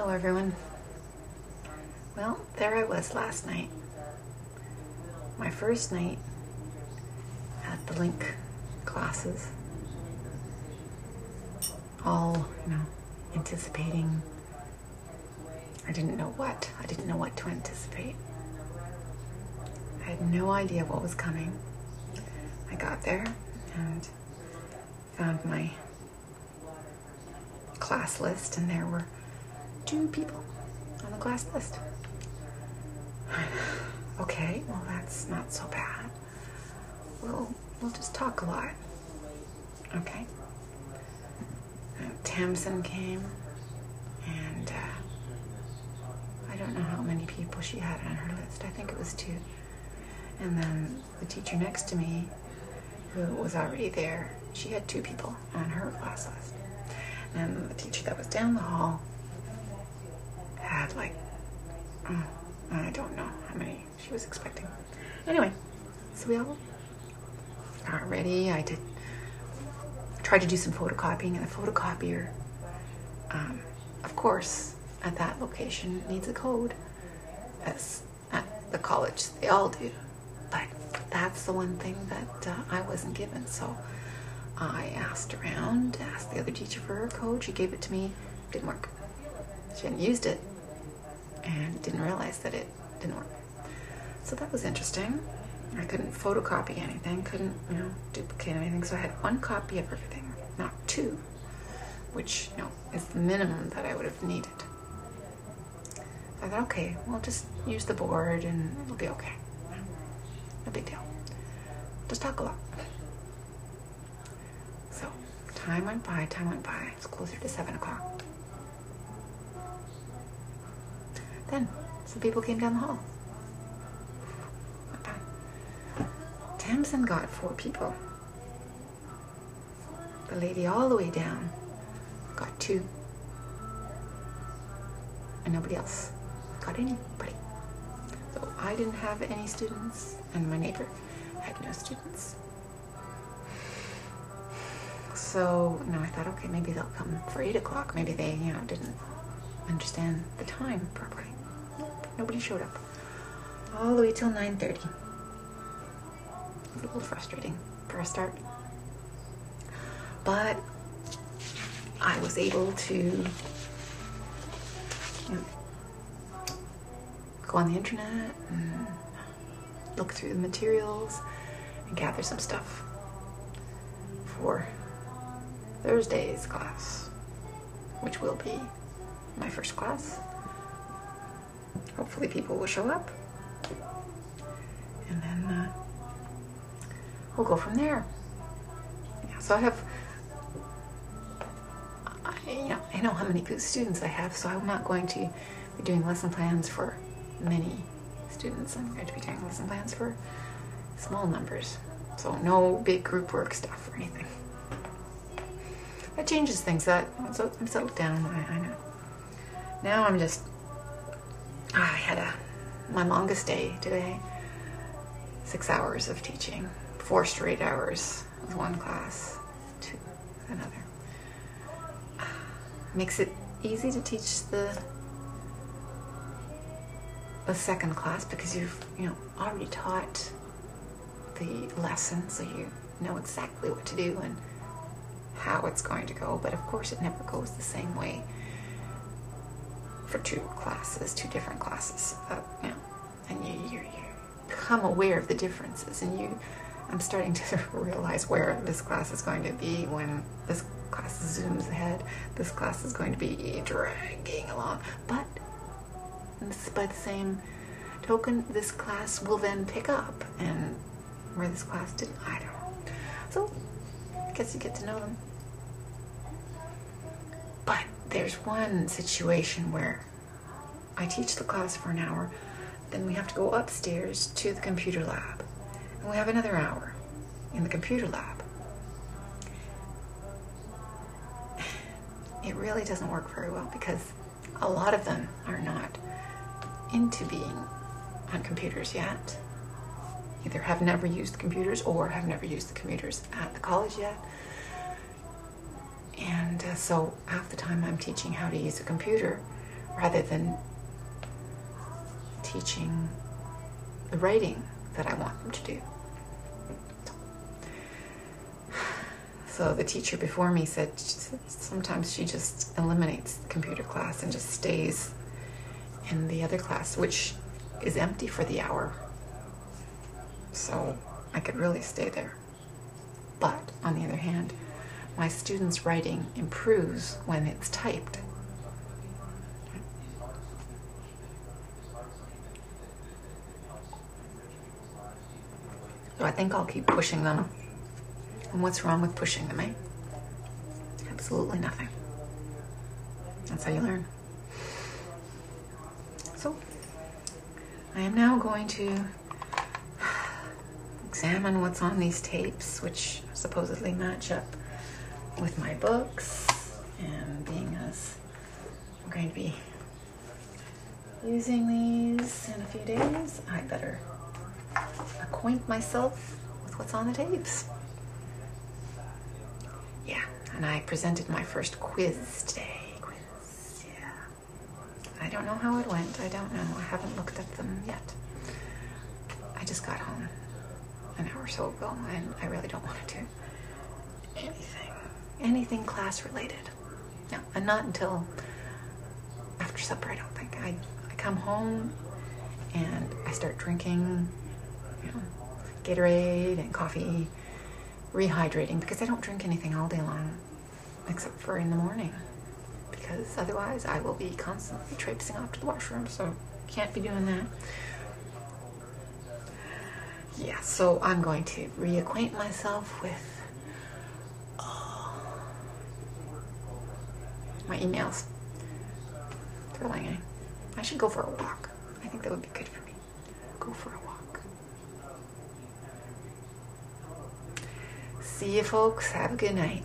Hello everyone. Well, there I was last night. My first night at the Link classes. All, anticipating. I didn't know what to anticipate. I had no idea what was coming. I got there and found my class list, and there were 2 people on the class list. Okay, well that's not so bad. We'll just talk a lot. Okay. Tamsin came, and I don't know how many people she had on her list. I think it was 2. And then the teacher next to me, who was already there, she had 2 people on her class list. And the teacher that was down the hall had I don't know how many she was expecting. Anyway, so we all got ready. I tried to do some photocopying, and the photocopier, of course, at that location needs a code, as at the college they all do. But that's the one thing that I wasn't given, so I asked around, asked the other teacher for her code. She gave it to me. Didn't work. She hadn't used it and didn't realize that it didn't work. So that was interesting. I couldn't photocopy anything, couldn't, duplicate anything. So I had 1 copy of everything, not 2, which, is the minimum that I would have needed. So I thought, okay, we'll just use the board and it'll be okay. No big deal. Just talk a lot. So time went by. It's closer to 7 o'clock. Then some people came down the hall. Went by. Tamsin got 4 people. The lady all the way down got 2. And nobody else got anybody. So I didn't have any students, and my neighbor had no students. So, I thought, okay, maybe they'll come for 8 o'clock. Maybe they, didn't understand the time properly. Nope, nobody showed up. All the way till 9:30. A little frustrating for a start. But I was able to go on the internet and look through the materials and gather some stuff for Thursday's class, which will be my first class. Hopefully people will show up, and then we'll go from there. Yeah, so I know how many students I have, so I'm not going to be doing lesson plans for many students. I'm going to be doing lesson plans for small numbers, so no big group work stuff or anything. That changes things. So I'm settled down. I know. Now I'm just. I had my longest day today. 6 hours of teaching, 4 straight hours with 1 class, 2 with another. Makes it easy to teach the second class because you've already taught the lesson, so you know exactly what to do and how it's going to go. But of course it never goes the same way for 2 different classes, and you become aware of the differences, and I'm starting to realize where this class is going to be when this class zooms ahead. This class is going to be dragging along, but by the same token, this class will then pick up, and where this class didn't, I don't know. So I guess you get to know them. But there's one situation where I teach the class for an hour, then we have to go upstairs to the computer lab, and we have another hour in the computer lab. It really doesn't work very well because a lot of them are not into being on computers yet. Either have never used computers or have never used the computers at the college yet. And so half the time I'm teaching how to use a computer rather than teaching the writing that I want them to do. So the teacher before me said sometimes she just eliminates the computer class and just stays in the other class, which is empty for the hour. So I could really stay there. But on the other hand, my students' writing improves when it's typed. So I think I'll keep pushing them. And what's wrong with pushing them, eh? Absolutely nothing. That's how you learn. So I am now going to examine what's on these tapes, which supposedly match up with my books. And being as I'm going to be using these in a few days, I better acquaint myself with what's on the tapes. Yeah, and I presented my first quiz today. Yeah. I don't know how it went. I don't know. I haven't looked at them yet. I just got home an hour or so ago, and I really don't want to do anything class related. No, and not until after supper, I don't think. I come home and I start drinking, Gatorade and coffee, rehydrating, because I don't drink anything all day long except for in the morning, because otherwise I will be constantly traipsing off to the washroom, so can't be doing that. Yeah, so I'm going to reacquaint myself with my emails. Thrilling, eh? I should go for a walk. I think that would be good for me. Go for a walk. See you folks. Have a good night.